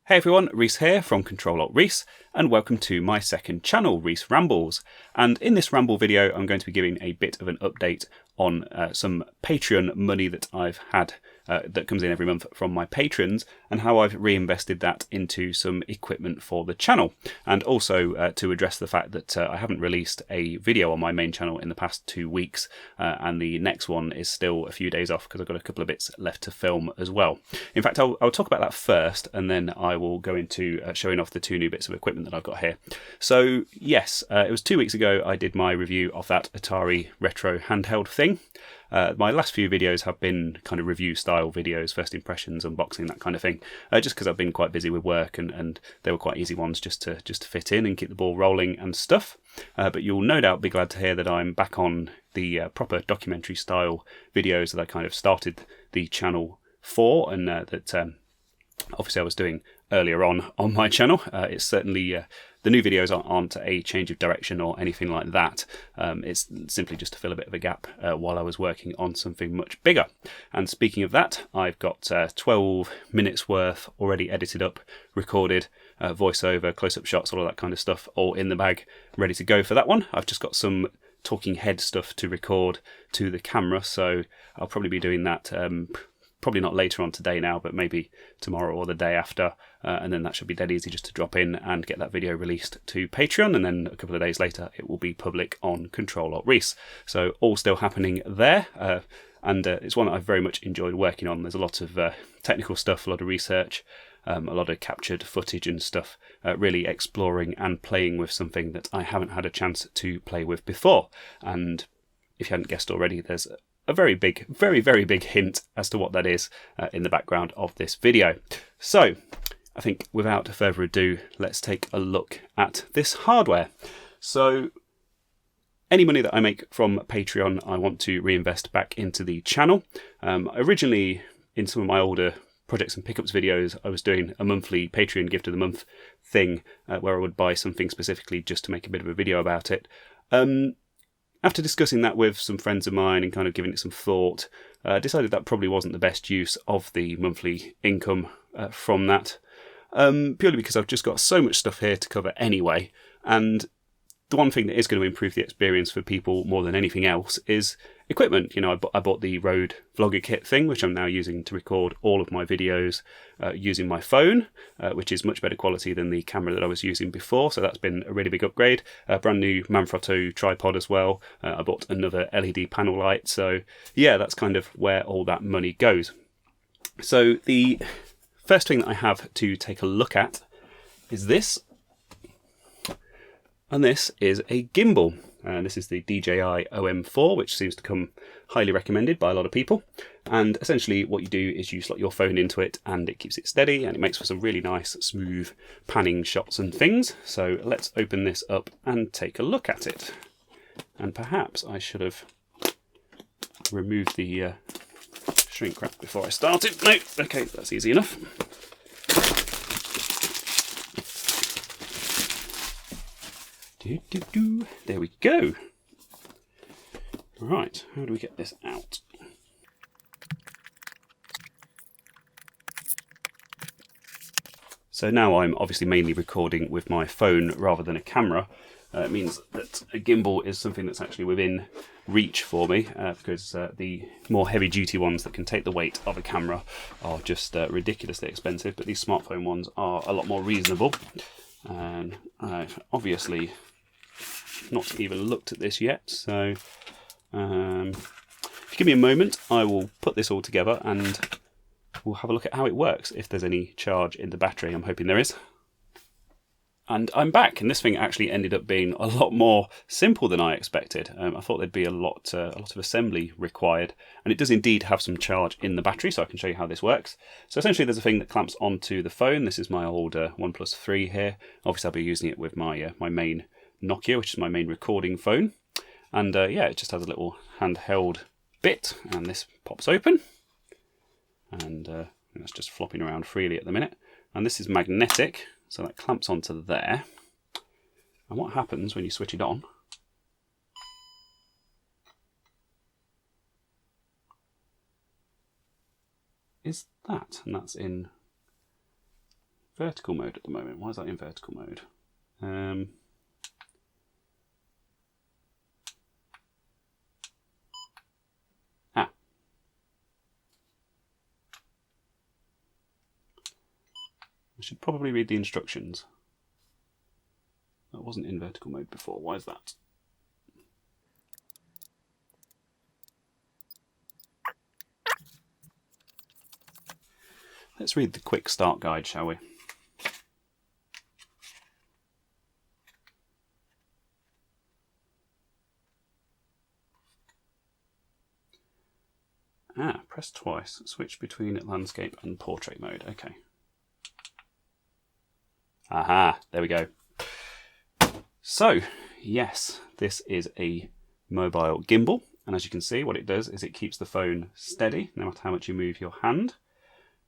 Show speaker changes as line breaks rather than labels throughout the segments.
Hey everyone, Reese here from Control-Alt-Reese, and welcome to my second channel, Reese Rambles. And in this Ramble video, I'm going to be giving a bit of an update on some Patreon money that I've had that comes in every month from my patrons, and how I've reinvested that into some equipment for the channel. And also to address the fact that I haven't released a video on my main channel in the past 2 weeks, and the next one is still a few days off because I've got a couple of bits left to film as well. In fact, I'll talk about that first, and then I will go into showing off the 2 new bits of equipment that I've got here. So yes, it was 2 weeks ago I did my review of that Atari Retro handheld thing. My last few videos have been kind of review style videos, first impressions, unboxing, that kind of thing, just because I've been quite busy with work, and they were quite easy ones just to fit in and keep the ball rolling and stuff. But you'll no doubt be glad to hear that I'm back on the proper documentary style videos that I kind of started the channel for, and that obviously I was doing earlier on my channel. It's certainly the new videos aren't a change of direction or anything like that. It's simply just to fill a bit of a gap while I was working on something much bigger. And speaking of that, I've got 12 minutes worth already edited up, recorded, voiceover, close-up shots, all of that kind of stuff, all in the bag, ready to go for that one. I've just got some talking head stuff to record to the camera, so I'll probably be doing that probably not later on today now, but maybe tomorrow or the day after, and then that should be dead easy just to drop in and get that video released to Patreon, and then a couple of days later it will be public on Control-Alt-Reese. So all still happening there, and it's one that I've very much enjoyed working on. There's a lot of technical stuff, a lot of research, a lot of captured footage and stuff, really exploring and playing with something that I haven't had a chance to play with before. And if you hadn't guessed already, there's a very big, very, very big hint as to what that is in the background of this video. So I think without further ado, let's take a look at this hardware. So any money that I make from Patreon, I want to reinvest back into the channel. Originally, in some of my older projects and pickups videos, I was doing a monthly Patreon gift of the month thing where I would buy something specifically just to make a bit of a video about it. After discussing that with some friends of mine and kind of giving it some thought, I decided that probably wasn't the best use of the monthly income from that, purely because I've just got so much stuff here to cover anyway. And the one thing that is going to improve the experience for people more than anything else is equipment. You know, I bought the Rode Vlogger kit thing, which I'm now using to record all of my videos using my phone, which is much better quality than the camera that I was using before. So that's been a really big upgrade. Brand new Manfrotto tripod as well. I bought another LED panel light. So yeah, that's kind of where all that money goes. So the first thing that I have to take a look at is this. And this is a gimbal. And this is the DJI OM4, which seems to come highly recommended by a lot of people. And essentially what you do is you slot your phone into it and it keeps it steady, and it makes for some really nice, smooth panning shots and things. So let's open this up and take a look at it. And perhaps I should have removed the shrink wrap before I started. No, okay, that's easy enough. There we go. Right, how do we get this out? So now I'm obviously mainly recording with my phone rather than a camera. It means that a gimbal is something that's actually within reach for me, because the more heavy duty ones that can take the weight of a camera are just ridiculously expensive, but these smartphone ones are a lot more reasonable. And I've obviously not even looked at this yet, so if you give me a moment, I will put this all together and we'll have a look at how it works, if there's any charge in the battery. I'm hoping there is. And I'm back, and this thing actually ended up being a lot more simple than I expected. I thought there'd be a lot of assembly required, and it does indeed have some charge in the battery, so I can show you how this works. So essentially there's a thing that clamps onto the phone. This is my old OnePlus 3 here. Obviously I'll be using it with my my main Nokia, which is my main recording phone. And yeah, it just has a little handheld bit, and this pops open. And it's just flopping around freely at the minute. And this is magnetic, so that clamps onto there. And what happens when you switch it on is that, and that's in vertical mode at the moment. Why is that in vertical mode? I should probably read the instructions. That wasn't in vertical mode before. Why is that? Let's read the quick start guide, shall we? Press twice. Switch between landscape and portrait mode. Okay. Aha, there we go. So, yes, this is a mobile gimbal. And as you can see, what it does is it keeps the phone steady, no matter how much you move your hand.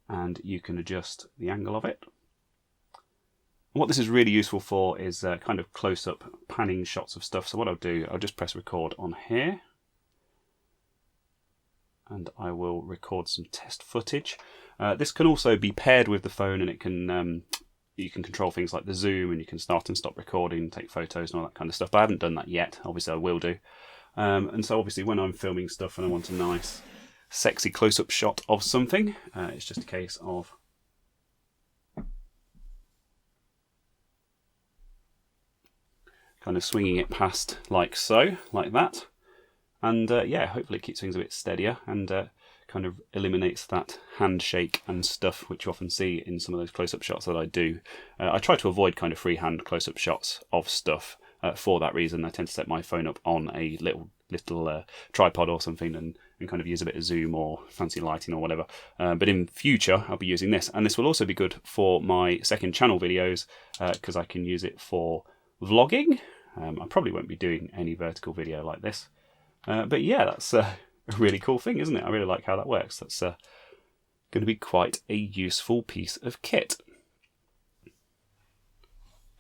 And you can adjust the angle of it. And what this is really useful for is kind of close-up panning shots of stuff. So what I'll do, I'll just press record on here. And I will record some test footage. This can also be paired with the phone, and it can you can control things like the zoom, and you can start and stop recording, take photos and all that kind of stuff. But I haven't done that yet. Obviously I will do. And so obviously when I'm filming stuff and I want a nice sexy close-up shot of something, it's just a case of kind of swinging it past like so, like that. And yeah, hopefully it keeps things a bit steadier and kind of eliminates that handshake and stuff which you often see in some of those close-up shots that I do. I try to avoid kind of freehand close-up shots of stuff for that reason. I tend to set my phone up on a little tripod or something and kind of use a bit of zoom or fancy lighting or whatever. But in future I'll be using this, and this will also be good for my second channel videos because I can use it for vlogging. I probably won't be doing any vertical video like this. But yeah, that's a really cool thing, isn't it? I really like how that works. That's going to be quite a useful piece of kit.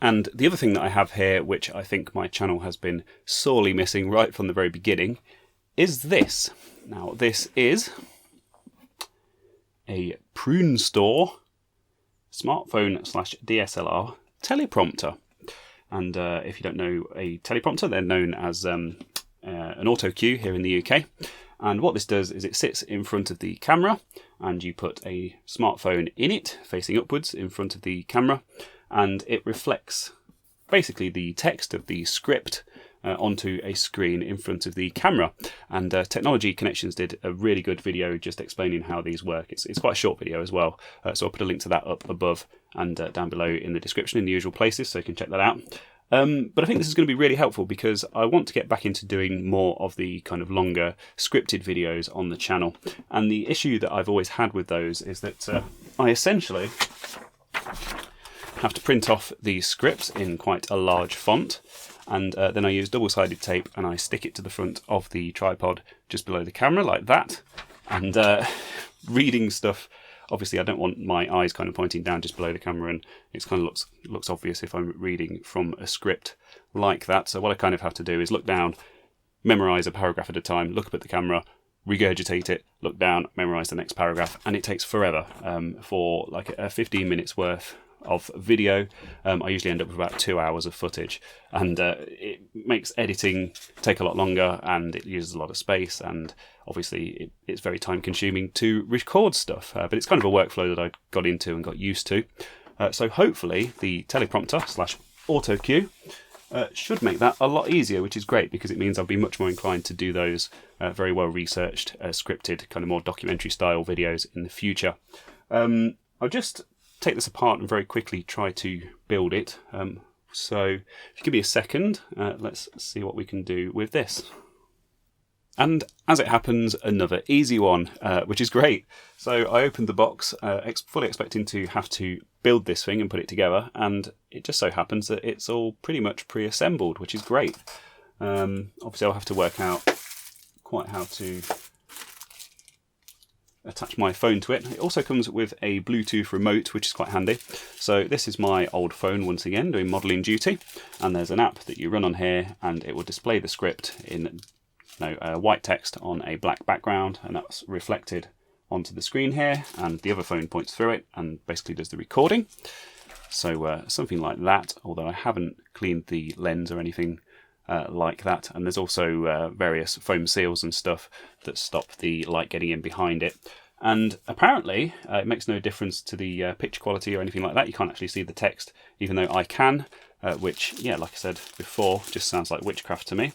And the other thing that I have here, which I think my channel has been sorely missing right from the very beginning, is this. Now, this is a Prune Store smartphone / DSLR teleprompter. And if you don't know a teleprompter, they're known as an auto cue here in the UK. And what this does is it sits in front of the camera, and you put a smartphone in it facing upwards in front of the camera, and it reflects basically the text of the script onto a screen in front of the camera. And Technology Connections did a really good video just explaining how these work. It's quite a short video as well, so I'll put a link to that up above and down below in the description in the usual places, so you can check that out. But I think this is going to be really helpful because I want to get back into doing more of the kind of longer scripted videos on the channel. And the issue that I've always had with those is that I essentially have to print off the scripts in quite a large font, and then I use double-sided tape and I stick it to the front of the tripod just below the camera like that. And reading stuff, obviously I don't want my eyes kind of pointing down just below the camera, and it kind of looks obvious if I'm reading from a script like that. So what I kind of have to do is look down, memorise a paragraph at a time, look up at the camera, regurgitate it, look down, memorise the next paragraph, and it takes forever for like 15 minutes worth of video. I usually end up with about 2 hours of footage, and it makes editing take a lot longer, and it uses a lot of space, and obviously it's very time consuming to record stuff, but it's kind of a workflow that I got into and got used to. So hopefully the teleprompter / auto cue should make that a lot easier, which is great because it means I'll be much more inclined to do those very well researched, scripted, kind of more documentary style videos in the future. I'll just take this apart and very quickly try to build it. So if you give me a second, let's see what we can do with this. And as it happens, another easy one, which is great. So I opened the box, fully expecting to have to build this thing and put it together, and it just so happens that it's all pretty much pre-assembled, which is great. Obviously I'll have to work out quite how to attach my phone to it. It also comes with a Bluetooth remote, which is quite handy. So this is my old phone once again doing modelling duty, and there's an app that you run on here and it will display the script in white text on a black background, and that's reflected onto the screen here, and the other phone points through it and basically does the recording. So something like that, although I haven't cleaned the lens or anything like that. And there's also various foam seals and stuff that stop the light getting in behind it. And apparently it makes no difference to the picture quality or anything like that. You can't actually see the text, even though I can, which, yeah, like I said before, just sounds like witchcraft to me.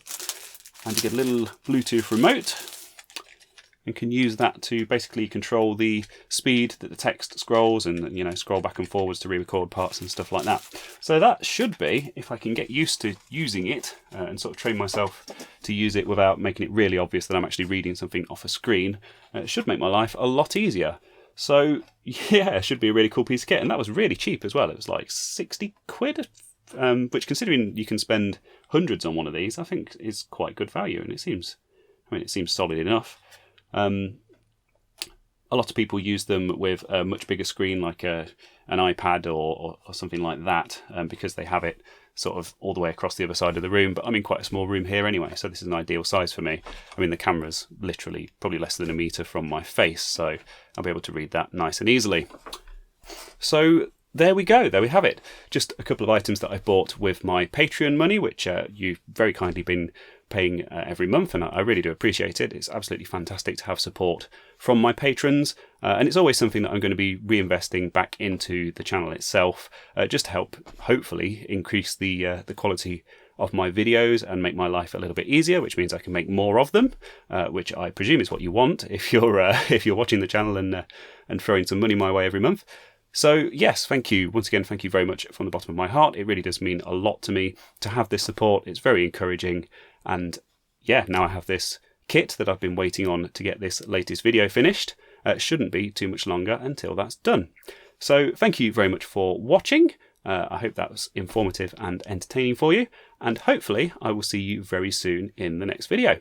And you get a little Bluetooth remote and can use that to basically control the speed that the text scrolls and, you know, scroll back and forwards to re-record parts and stuff like that. So that should be, if I can get used to using it and sort of train myself to use it without making it really obvious that I'm actually reading something off a screen, it should make my life a lot easier. So yeah, it should be a really cool piece of kit. And that was really cheap as well. It was like 60 quid, which, considering you can spend hundreds on one of these, I think is quite good value. And it seems solid enough. A lot of people use them with a much bigger screen, like an iPad or something like that, because they have it sort of all the way across the other side of the room. But I'm in quite a small room here anyway, so this is an ideal size for me. I mean, the camera's literally probably less than a metre from my face, so I'll be able to read that nice and easily. So there we go, there we have it. Just a couple of items that I bought with my Patreon money, which you've very kindly been paying every month, and I really do appreciate it. It's absolutely fantastic to have support from my patrons, and it's always something that I'm going to be reinvesting back into the channel itself, just to help hopefully increase the quality of my videos and make my life a little bit easier, which means I can make more of them, which I presume is what you want if you're watching the channel and throwing some money my way every month. So yes, thank you. Once again, thank you very much from the bottom of my heart. It really does mean a lot to me to have this support. It's very encouraging. And yeah, now I have this kit that I've been waiting on to get this latest video finished. It shouldn't be too much longer until that's done. So thank you very much for watching. I hope that was informative and entertaining for you. And hopefully I will see you very soon in the next video.